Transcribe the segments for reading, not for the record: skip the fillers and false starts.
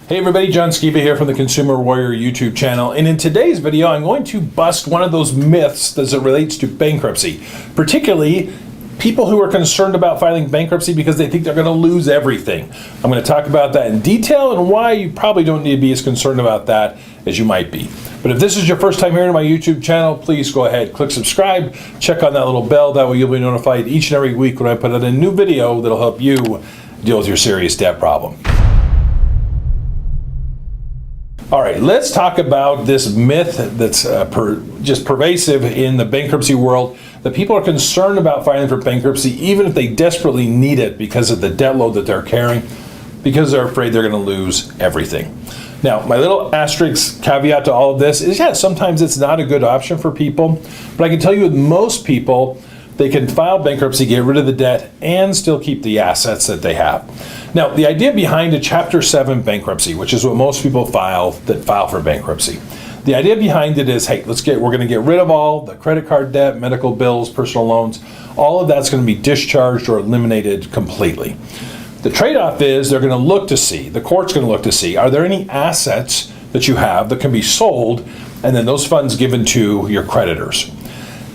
Hey everybody, John Skiba here from the Consumer Warrior YouTube channel, and in today's video I'm going to bust one of those myths as it relates to bankruptcy, particularly people who are concerned about filing bankruptcy because they think they're going to lose everything. I'm going to talk about that in detail and why you probably don't need to be as concerned about that as you might be. But if this is your first time here on my YouTube channel, please go ahead, click subscribe, check on that little bell, that way you'll be notified each and every week when I put out a new video that'll help you deal with your serious debt problem. All right, let's talk about this myth that's just pervasive in the bankruptcy world, that people are concerned about filing for bankruptcy even if they desperately need it because of the debt load that they're carrying, because they're afraid they're going to lose everything. Now, my little asterisk caveat to all of this is, yeah, sometimes it's not a good option for people, but I can tell you with most people, they can file bankruptcy, get rid of the debt, and still keep the assets that they have. Now, the idea behind a Chapter 7 bankruptcy, which is what most people file for bankruptcy, the idea behind it is, hey, we're going to get rid of all the credit card debt, medical bills, personal loans. All of that's going to be discharged or eliminated completely. The trade-off is they're going to look to see, the court's going to look to see, are there any assets that you have that can be sold, and then those funds given to your creditors.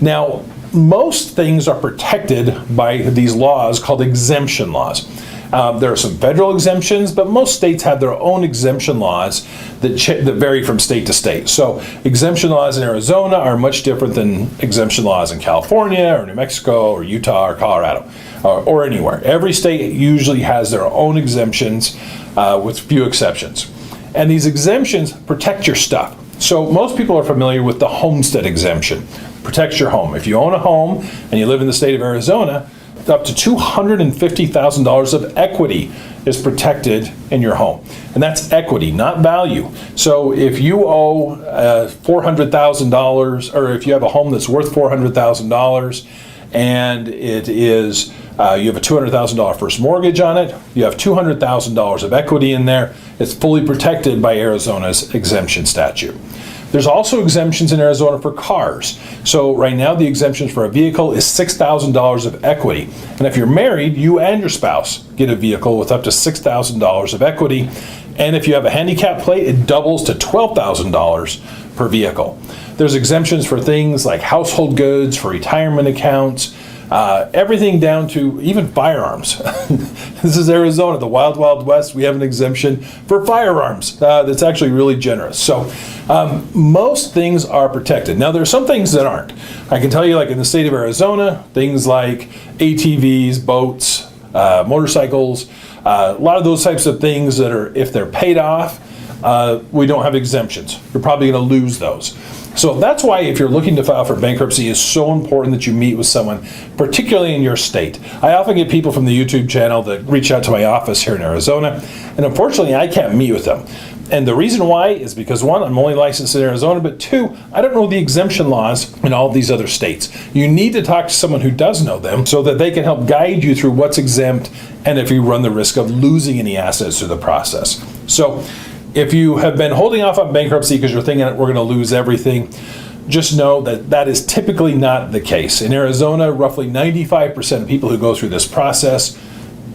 Now, most things are protected by these laws called exemption laws. There are some federal exemptions, but most states have their own exemption laws that vary from state to state. So exemption laws in Arizona are much different than exemption laws in California or New Mexico or Utah or Colorado or anywhere. Every state usually has their own exemptions with few exceptions. And these exemptions protect your stuff. So most people are familiar with the homestead exemption. Protects your home. If you own a home and you live in the state of Arizona, up to $250,000 of equity is protected in your home. And that's equity, not value. So if you owe $400,000, or if you have a home that's worth $400,000 and it is, you have a $200,000 first mortgage on it, you have $200,000 of equity in there, it's fully protected by Arizona's exemption statute. There's also exemptions in Arizona for cars. So right now the exemptions for a vehicle is $6,000 of equity. And if you're married, you and your spouse get a vehicle with up to $6,000 of equity. And if you have a handicap plate, it doubles to $12,000 per vehicle. There's exemptions for things like household goods, for retirement accounts, everything down to even firearms. This is Arizona, the wild, wild west. We have an exemption for firearms that's actually really generous. So most things are protected. Now, there are some things that aren't. I can tell you, like in the state of Arizona, things like ATVs, boats, motorcycles, a lot of those types of things that are, if they're paid off, we don't have exemptions. You're probably going to lose those. So that's why if you're looking to file for bankruptcy, it's so important that you meet with someone, particularly in your state. I often get people from the YouTube channel that reach out to my office here in Arizona, and unfortunately I can't meet with them. And the reason why is because, one, I'm only licensed in Arizona, but two, I don't know the exemption laws in all of these other states. You need to talk to someone who does know them so that they can help guide you through what's exempt and if you run the risk of losing any assets through the process. So if you have been holding off on bankruptcy because you're thinking that we're going to lose everything, just know that that is typically not the case. In Arizona, roughly 95% of people who go through this process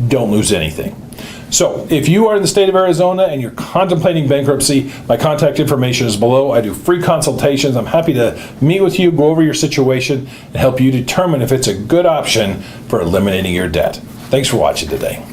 don't lose anything. So if you are in the state of Arizona and you're contemplating bankruptcy, my contact information is below. I do free consultations. I'm happy to meet with you, go over your situation, and help you determine if it's a good option for eliminating your debt. Thanks for watching today.